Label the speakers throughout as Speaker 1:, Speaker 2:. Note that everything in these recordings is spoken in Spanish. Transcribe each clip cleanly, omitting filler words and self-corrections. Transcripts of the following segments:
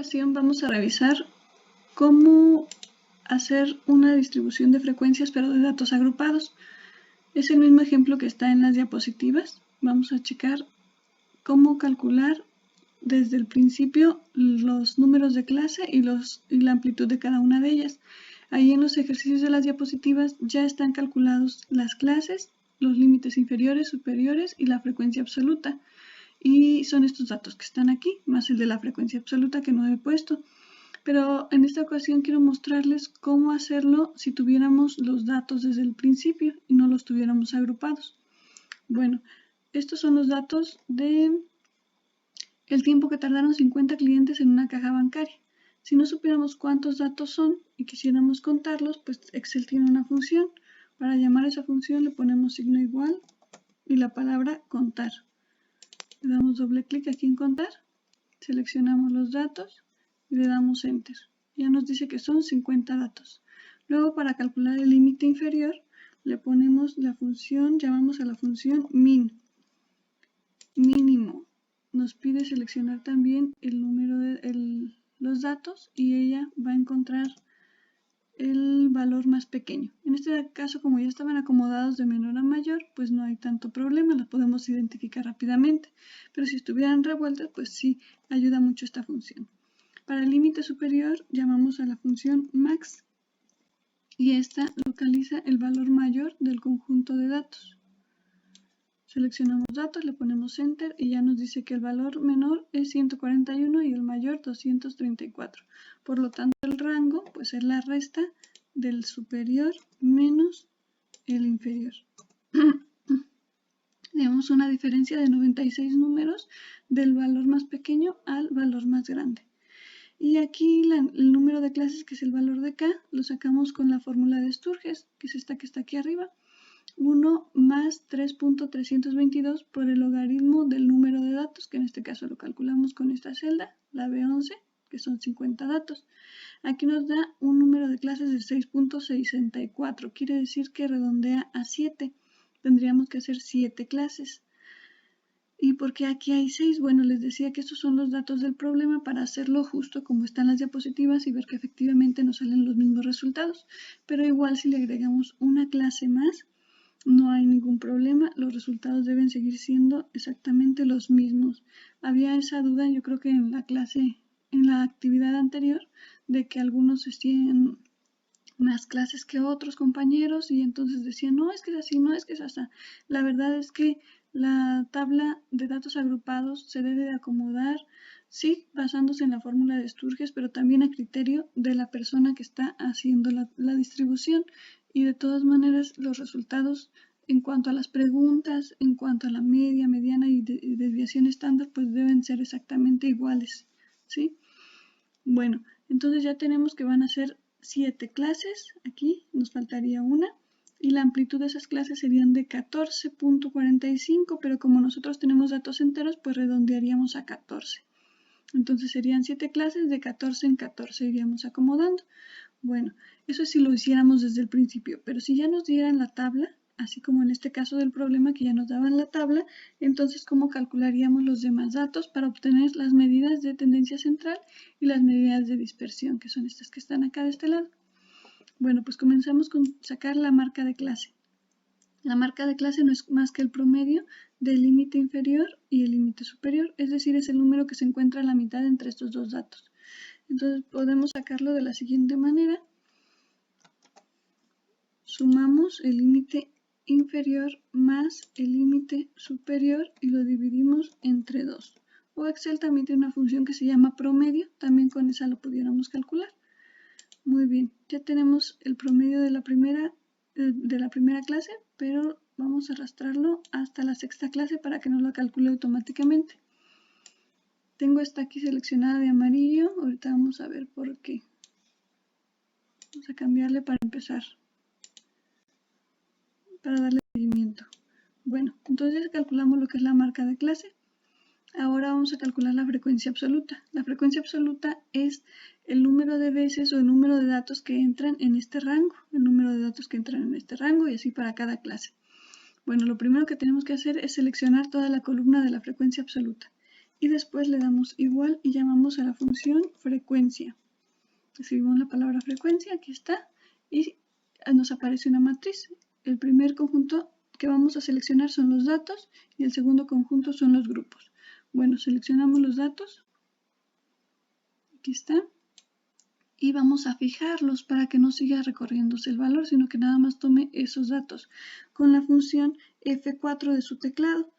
Speaker 1: ocasión vamos a revisar cómo hacer una distribución de frecuencias pero de datos agrupados. Es el mismo ejemplo que está en las diapositivas. Vamos a checar cómo calcular desde el principio los números de clase y la amplitud de cada una de ellas. Ahí en los ejercicios de las diapositivas ya están calculados las clases, los límites inferiores, superiores y la frecuencia absoluta. Y son estos datos que están aquí, más el de la frecuencia absoluta que no he puesto. Pero en esta ocasión quiero mostrarles cómo hacerlo si tuviéramos los datos desde el principio y no los tuviéramos agrupados. Bueno, estos son los datos de el tiempo que tardaron 50 clientes en una caja bancaria. Si no supiéramos cuántos datos son y quisiéramos contarlos, pues Excel tiene una función. Para llamar a esa función le ponemos signo igual y la palabra contar. Le damos doble clic aquí en contar, seleccionamos los datos y le damos enter. Ya nos dice que son 50 datos. Luego, para calcular el límite inferior, le ponemos la función, llamamos a la función min, mínimo. Nos pide seleccionar también el número de los datos y ella va a encontrar el valor más pequeño. En este caso, como ya estaban acomodados de menor a mayor, pues no hay tanto problema, los podemos identificar rápidamente. Pero si estuvieran revueltas, pues sí ayuda mucho esta función. Para el límite superior llamamos a la función max y esta localiza el valor mayor del conjunto de datos. Seleccionamos datos, le ponemos enter y ya nos dice que el valor menor es 141 y el mayor 234. Por lo tanto, el rango pues es la resta del superior menos el inferior. Tenemos una diferencia de 96 números del valor más pequeño al valor más grande. Y aquí el número de clases, que es el valor de K, lo sacamos con la fórmula de Sturges, que es esta que está aquí arriba. 1 más 3.322 por el logaritmo del número de datos, que en este caso lo calculamos con esta celda, la B11, que son 50 datos. Aquí nos da un número de clases de 6.64, quiere decir que redondea a 7. Tendríamos que hacer 7 clases. ¿Y por qué aquí hay 6? Bueno, les decía que estos son los datos del problema para hacerlo justo como están las diapositivas y ver que efectivamente nos salen los mismos resultados. Pero igual si le agregamos una clase más, no hay ningún problema, los resultados deben seguir siendo exactamente los mismos. Había esa duda, yo creo que en la clase, en la actividad anterior, de que algunos tienen más clases que otros compañeros y entonces decían, no, es que es así, no, es que es así. La verdad es que la tabla de datos agrupados se debe de acomodar, sí, basándose en la fórmula de Sturges, pero también a criterio de la persona que está haciendo la distribución. Y de todas maneras, los resultados en cuanto a las preguntas, en cuanto a la media, mediana y desviación estándar, pues deben ser exactamente iguales, ¿sí? Bueno, entonces ya tenemos que van a ser 7 clases, aquí nos faltaría una, y la amplitud de esas clases serían de 14.45, pero como nosotros tenemos datos enteros, pues redondearíamos a 14. Entonces serían 7 clases, de 14 en 14 iríamos acomodando. Bueno, eso es si lo hiciéramos desde el principio, pero si ya nos dieran la tabla, así como en este caso del problema que ya nos daban la tabla, entonces ¿cómo calcularíamos los demás datos para obtener las medidas de tendencia central y las medidas de dispersión, que son estas que están acá de este lado? Bueno, pues comenzamos con sacar la marca de clase. La marca de clase no es más que el promedio del límite inferior y el límite superior, es decir, es el número que se encuentra a la mitad entre estos dos datos. Entonces podemos sacarlo de la siguiente manera. Sumamos el límite inferior más el límite superior y lo dividimos entre 2. O Excel también tiene una función que se llama promedio, también con esa lo pudiéramos calcular. Muy bien, ya tenemos el promedio de la primera clase, pero vamos a arrastrarlo hasta la sexta clase para que nos lo calcule automáticamente. Tengo esta aquí seleccionada de amarillo, ahorita vamos a ver por qué. Vamos a cambiarle para empezar, para darle seguimiento. Bueno, entonces ya calculamos lo que es la marca de clase. Ahora vamos a calcular la frecuencia absoluta. La frecuencia absoluta es el número de veces o el número de datos que entran en este rango, el número de datos que entran en este rango y así para cada clase. Bueno, lo primero que tenemos que hacer es seleccionar toda la columna de la frecuencia absoluta. y después le damos igual y llamamos a la función frecuencia. Escribimos la palabra frecuencia, aquí está, y nos aparece una matriz. El primer conjunto que vamos a seleccionar son los datos y el segundo conjunto son los grupos. Bueno, seleccionamos los datos, aquí está, y vamos a fijarlos para que no siga recorriéndose el valor, sino que nada más tome esos datos con la función F4 de su teclado.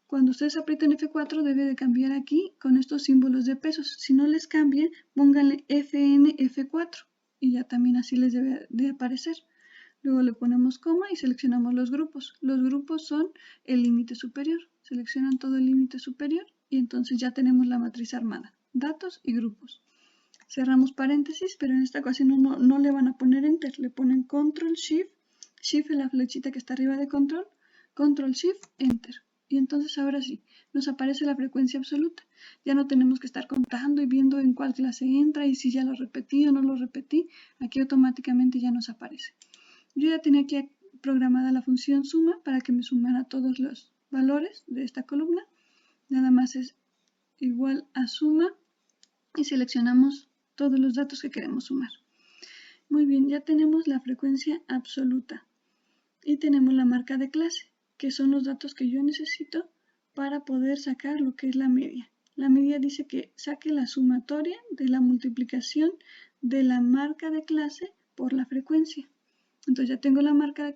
Speaker 1: Cuando ustedes aprieten F4 debe de cambiar aquí con estos símbolos de pesos. Si no les cambia, pónganle FN F4 y ya también así les debe de aparecer. Luego le ponemos coma y seleccionamos los grupos. Los grupos son el límite superior. Seleccionan todo el límite superior y entonces ya tenemos la matriz armada. Datos y grupos. Cerramos paréntesis, pero en esta ocasión no le van a poner Enter. Le ponen Control Shift. Shift es la flechita que está arriba de Control. Control Shift Enter. Y entonces ahora sí, nos aparece la frecuencia absoluta. Ya no tenemos que estar contando y viendo en cuál clase entra y si ya lo repetí o no lo repetí. Aquí automáticamente ya nos aparece. Yo ya tenía aquí programada la función suma para que me sumara todos los valores de esta columna. Nada más es igual a suma y seleccionamos todos los datos que queremos sumar. Muy bien, ya tenemos la frecuencia absoluta y tenemos la marca de clase, que son los datos que yo necesito para poder sacar lo que es la media. La media dice que saque la sumatoria de la multiplicación de la marca de clase por la frecuencia. Entonces ya tengo la marca de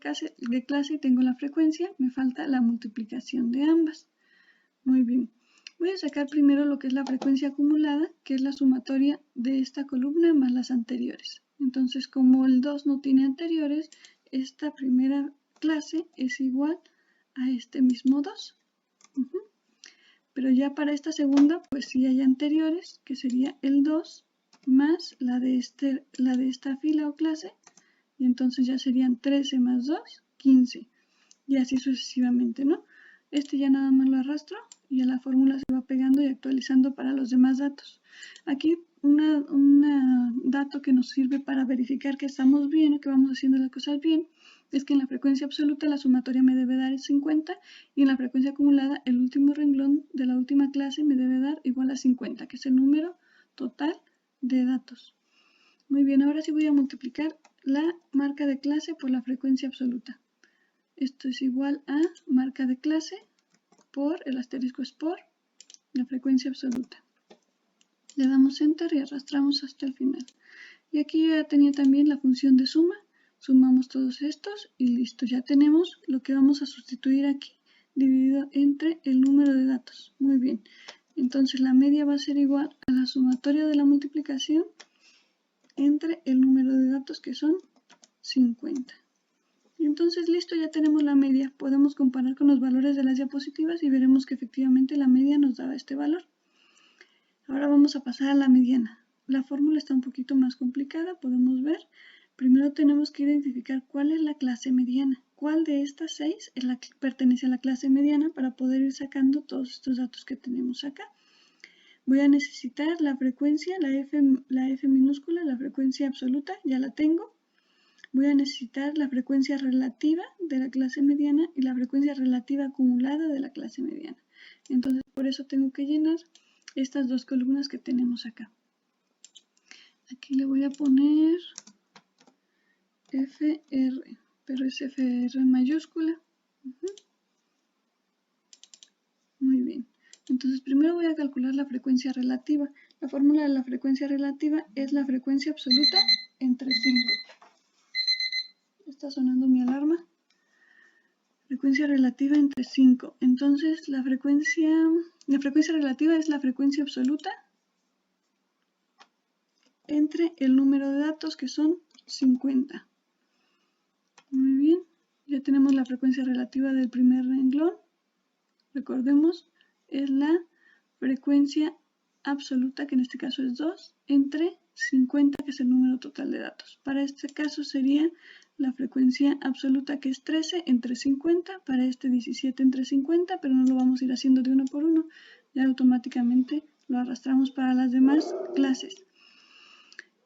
Speaker 1: clase y tengo la frecuencia, me falta la multiplicación de ambas. Muy bien. Voy a sacar primero lo que es la frecuencia acumulada, que es la sumatoria de esta columna más las anteriores. Entonces, como el 2 no tiene anteriores, esta primera clase es igual a este mismo 2. Pero ya para esta segunda, pues sí hay anteriores, que sería el 2 más la de esta fila o clase, y entonces ya serían 13 más 2, 15, y así sucesivamente, ¿no? Este ya nada más lo arrastro y ya la fórmula se va pegando y actualizando para los demás datos. Aquí un dato que nos sirve para verificar que estamos bien o que vamos haciendo las cosas bien es que en la frecuencia absoluta la sumatoria me debe dar 50 y en la frecuencia acumulada el último renglón de la última clase me debe dar igual a 50, que es el número total de datos. Muy bien, ahora sí voy a multiplicar la marca de clase por la frecuencia absoluta. Esto es igual a marca de clase por, el asterisco es por, la frecuencia absoluta. Le damos Enter y arrastramos hasta el final. Y aquí yo ya tenía también la función de suma. Sumamos todos estos y listo. Ya tenemos lo que vamos a sustituir aquí, dividido entre el número de datos. Muy bien. Entonces la media va a ser igual a la sumatoria de la multiplicación entre el número de datos, que son 50. Y entonces listo, ya tenemos la media. Podemos comparar con los valores de las diapositivas y veremos que efectivamente la media nos daba este valor. Ahora vamos a pasar a la mediana. La fórmula está un poquito más complicada, podemos ver. Primero tenemos que identificar cuál es la clase mediana. ¿Cuál de estas 6 es la que pertenece a la clase mediana para poder ir sacando todos estos datos que tenemos acá? Voy a necesitar la frecuencia, la F minúscula, la frecuencia absoluta, ya la tengo. Voy a necesitar la frecuencia relativa de la clase mediana y la frecuencia relativa acumulada de la clase mediana. Entonces, por eso tengo que llenar estas dos columnas que tenemos acá. Aquí le voy a poner FR, pero es FR en mayúscula. Muy bien. Entonces, primero voy a calcular la frecuencia relativa. La fórmula de la frecuencia relativa es la frecuencia absoluta entre 5. Está sonando mi alarma. Frecuencia relativa entre 5. Entonces la frecuencia relativa es la frecuencia absoluta entre el número de datos, que son 50. Muy bien, ya tenemos la frecuencia relativa del primer renglón. Recordemos, es la frecuencia absoluta, que en este caso es 2, entre 50, que es el número total de datos. Para este caso sería la frecuencia absoluta, que es 13 entre 50, para este 17 entre 50, pero no lo vamos a ir haciendo de uno por uno, ya automáticamente lo arrastramos para las demás clases.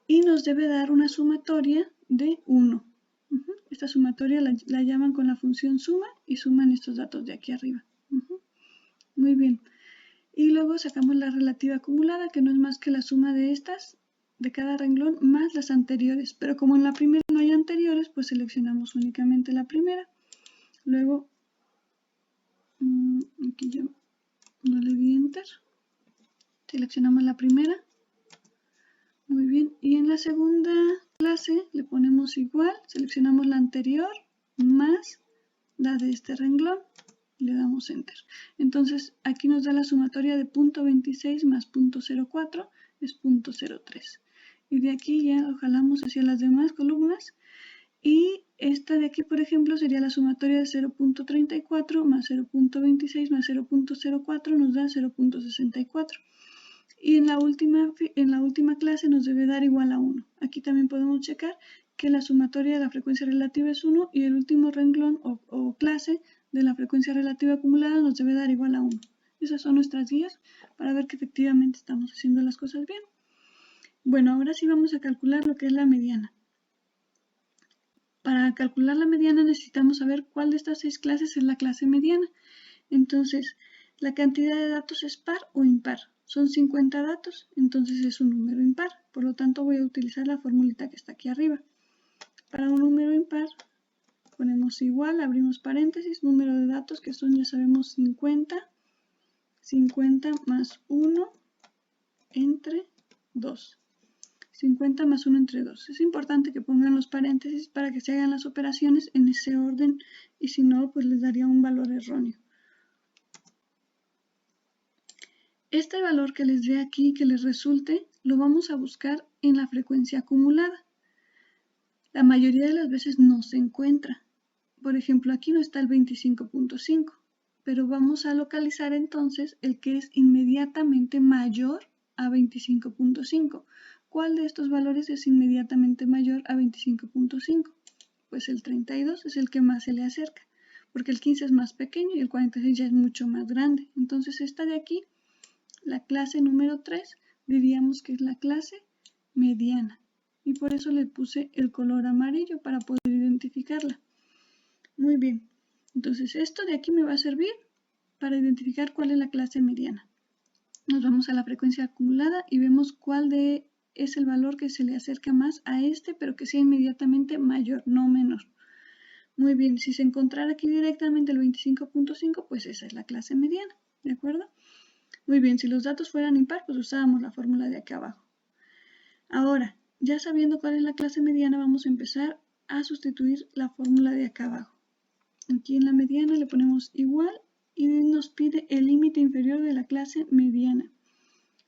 Speaker 1: Y nos debe dar una sumatoria de 1. Esta sumatoria la llaman con la función suma y suman estos datos de aquí arriba. Muy bien. Y luego sacamos la relativa acumulada, que no es más que la suma de estas, de cada renglón, más las anteriores. Pero como en la primera no hay anteriores, pues seleccionamos únicamente la primera. Luego, aquí yo no le di enter. Seleccionamos la primera. Muy bien. Y en la segunda clase le ponemos igual. Seleccionamos la anterior más la de este renglón. Le damos enter. Entonces aquí nos da la sumatoria de .26 más .04 es .03. Y de aquí ya lo jalamos hacia las demás columnas. Y esta de aquí, por ejemplo, sería la sumatoria de 0.34 más 0.26 más 0.04 nos da 0.64. Y en la última clase nos debe dar igual a 1. Aquí también podemos checar que la sumatoria de la frecuencia relativa es 1 y el último renglón o clase de la frecuencia relativa acumulada nos debe dar igual a 1. Esas son nuestras guías para ver que efectivamente estamos haciendo las cosas bien. Bueno, ahora sí vamos a calcular lo que es la mediana. Para calcular la mediana necesitamos saber cuál de estas 6 clases es la clase mediana. Entonces, la cantidad de datos es par o impar. Son 50 datos, entonces es un número impar. Por lo tanto, voy a utilizar la formulita que está aquí arriba. Para un número impar, ponemos igual, abrimos paréntesis, número de datos que son, ya sabemos, 50. 50 más 1 entre 2. 50 más 1 entre 2. Es importante que pongan los paréntesis para que se hagan las operaciones en ese orden y si no, pues les daría un valor erróneo. Este valor que les dé aquí, que les resulte, lo vamos a buscar en la frecuencia acumulada. La mayoría de las veces no se encuentra. Por ejemplo, aquí no está el 25.5, pero vamos a localizar entonces el que es inmediatamente mayor a 25.5. ¿Cuál de estos valores es inmediatamente mayor a 25.5? Pues el 32 es el que más se le acerca, porque el 15 es más pequeño y el 46 ya es mucho más grande. Entonces esta de aquí, la clase número 3, diríamos que es la clase mediana. Y por eso le puse el color amarillo para poder identificarla. Muy bien. Entonces esto de aquí me va a servir para identificar cuál es la clase mediana. Nos vamos a la frecuencia acumulada y vemos cuál es el valor que se le acerca más a este, pero que sea inmediatamente mayor, no menor. Muy bien, si se encontrara aquí directamente el 25.5, pues esa es la clase mediana, ¿de acuerdo? Muy bien, si los datos fueran impar, pues usábamos la fórmula de acá abajo. Ahora, ya sabiendo cuál es la clase mediana, vamos a empezar a sustituir la fórmula de acá abajo. Aquí en la mediana le ponemos igual y nos pide el límite inferior de la clase mediana.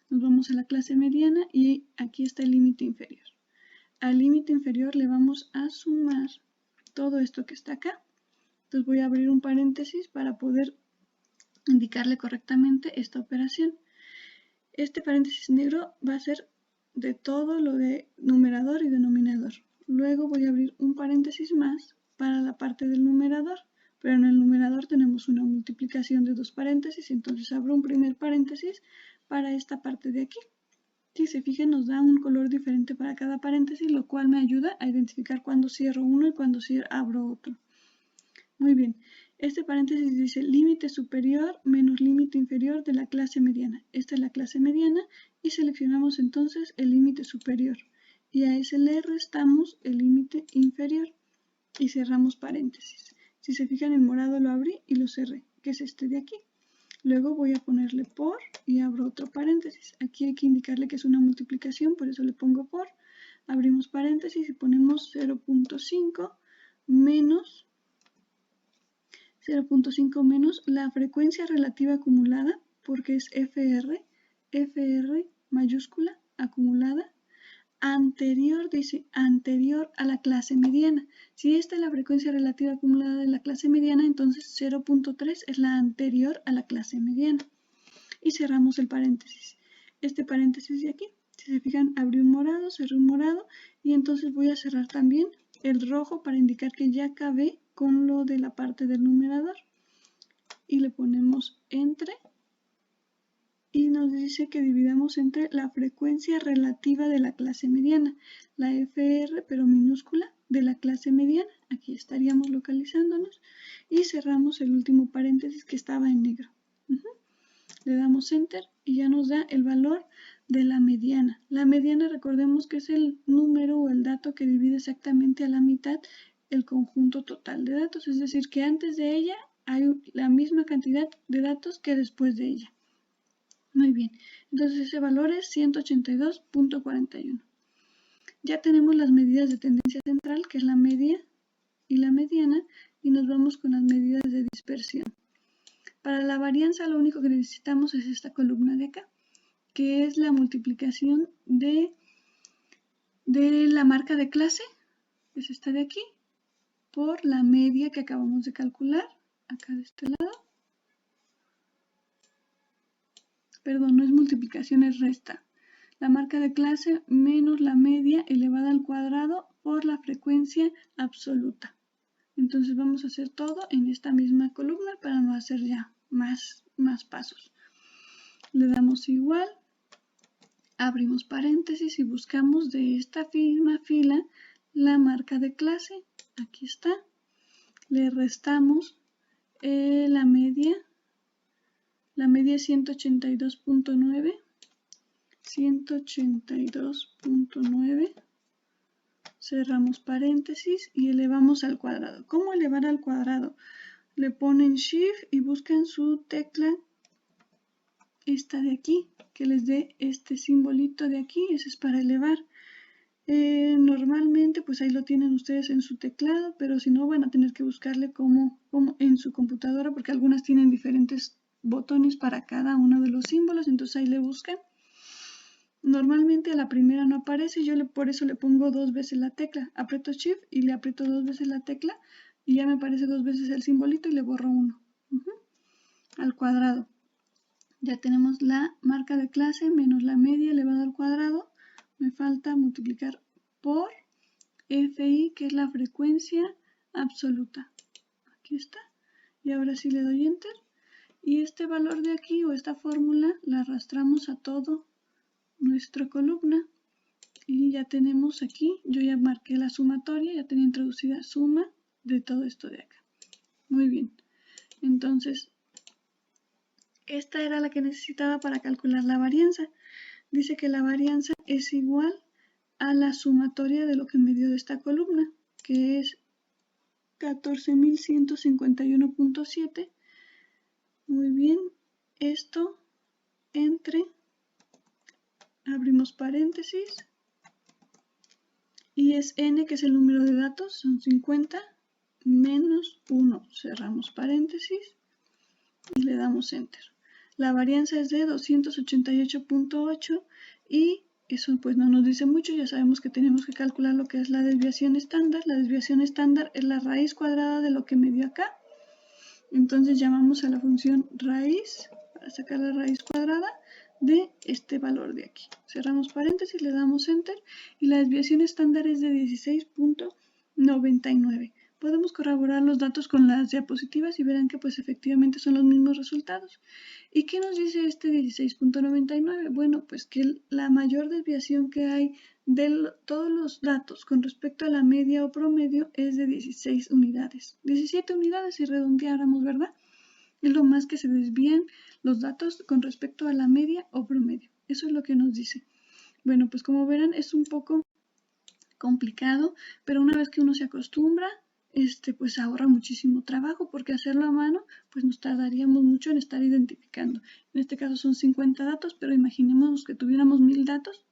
Speaker 1: Nos vamos a la clase mediana y aquí está el límite inferior. Al límite inferior le vamos a sumar todo esto que está acá. Entonces voy a abrir un paréntesis para poder indicarle correctamente esta operación. Este paréntesis negro va a ser de todo lo de numerador y denominador. Luego voy a abrir un paréntesis más para la parte del numerador, pero en el numerador tenemos una multiplicación de 2 paréntesis, entonces abro un primer paréntesis para esta parte de aquí. Si se fijan, nos da un color diferente para cada paréntesis, lo cual me ayuda a identificar cuándo cierro uno y cuándo abro otro. Muy bien, este paréntesis dice límite superior menos límite inferior de la clase mediana. Esta es la clase mediana y seleccionamos entonces el límite superior. Y a ese le restamos el límite inferior y cerramos paréntesis. Si se fijan, en morado lo abrí y lo cerré, que es este de aquí. Luego voy a ponerle por y abro otro paréntesis. Aquí hay que indicarle que es una multiplicación, por eso le pongo por. Abrimos paréntesis y ponemos 0.5 menos 0.5 menos la frecuencia relativa acumulada, porque es FR mayúscula, acumulada, anterior, dice, anterior a la clase mediana. Si esta es la frecuencia relativa acumulada de la clase mediana, entonces 0.3 es la anterior a la clase mediana. Y cerramos el paréntesis. Este paréntesis de aquí, si se fijan, abrí un morado, cerré un morado, y entonces voy a cerrar también el rojo para indicar que ya acabé con lo de la parte del numerador. Y le ponemos entre. Y nos dice que dividamos entre la frecuencia relativa de la clase mediana, la FR, pero minúscula, de la clase mediana. Aquí estaríamos localizándonos. Y cerramos el último paréntesis que estaba en negro. Le damos Enter y ya nos da el valor de la mediana. La mediana, recordemos que es el número o el dato que divide exactamente a la mitad el conjunto total de datos, es decir, que antes de ella hay la misma cantidad de datos que después de ella. Muy bien, entonces ese valor es 182.41. Ya tenemos las medidas de tendencia central, que es la media y la mediana, y nos vamos con las medidas de dispersión. Para la varianza lo único que necesitamos es esta columna de acá, que es la multiplicación de la marca de clase, que es esta de aquí, por la media que acabamos de calcular, acá de este lado. Perdón, no es multiplicación, es resta. La marca de clase menos la media elevada al cuadrado por la frecuencia absoluta. Entonces vamos a hacer todo en esta misma columna para no hacer ya más pasos. Le damos igual, abrimos paréntesis y buscamos de esta misma fila la marca de clase. Aquí está. Le restamos la media es 182.9. 182.9. Cerramos paréntesis y elevamos al cuadrado. ¿Cómo elevar al cuadrado? Le ponen Shift y buscan su tecla, esta de aquí, que les dé este simbolito de aquí. Ese es para elevar. Normalmente pues ahí lo tienen ustedes en su teclado, pero si no van a tener que buscarle como en su computadora, porque algunas tienen diferentes botones para cada uno de los símbolos, entonces ahí le buscan. Normalmente a la primera no aparece, por eso le pongo 2 veces la tecla. Aprieto Shift y le aprieto 2 veces la tecla y ya me aparece 2 veces el simbolito y le borro uno. Al cuadrado. Ya tenemos la marca de clase menos la media elevado al cuadrado. Me falta multiplicar por FI, que es la frecuencia absoluta. Aquí está. Y ahora sí le doy Enter. Y este valor de aquí o esta fórmula la arrastramos a todo nuestra columna y ya tenemos aquí, yo ya marqué la sumatoria, ya tenía introducida suma de todo esto de acá. Muy bien, entonces esta era la que necesitaba para calcular la varianza. Dice que la varianza es igual a la sumatoria de lo que me dio de esta columna, que es 14.151.7. Muy bien, esto entre, abrimos paréntesis, y es n, que es el número de datos, son 50, menos 1, cerramos paréntesis y le damos Enter. La varianza es de 288.8 y eso pues no nos dice mucho, ya sabemos que tenemos que calcular lo que es la desviación estándar. La desviación estándar es la raíz cuadrada de lo que me dio acá. Entonces llamamos a la función raíz para sacar la raíz cuadrada de este valor de aquí. Cerramos paréntesis, le damos Enter y la desviación estándar es de 16.99. Podemos corroborar los datos con las diapositivas y verán que pues efectivamente son los mismos resultados. ¿Y qué nos dice este 16.99? Bueno, pues que la mayor desviación que hay de todos los datos con respecto a la media o promedio es de 16 unidades. 17 unidades si redondeáramos, ¿verdad? Es lo más que se desvían los datos con respecto a la media o promedio. Eso es lo que nos dice. Bueno, pues como verán es un poco complicado, pero una vez que uno se acostumbra, pues ahorra muchísimo trabajo, porque hacerlo a mano, pues nos tardaríamos mucho en estar identificando. En este caso son 50 datos, pero imaginemos que tuviéramos 1000 datos,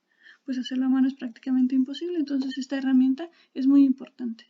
Speaker 1: pues hacerlo a mano es prácticamente imposible, entonces esta herramienta es muy importante.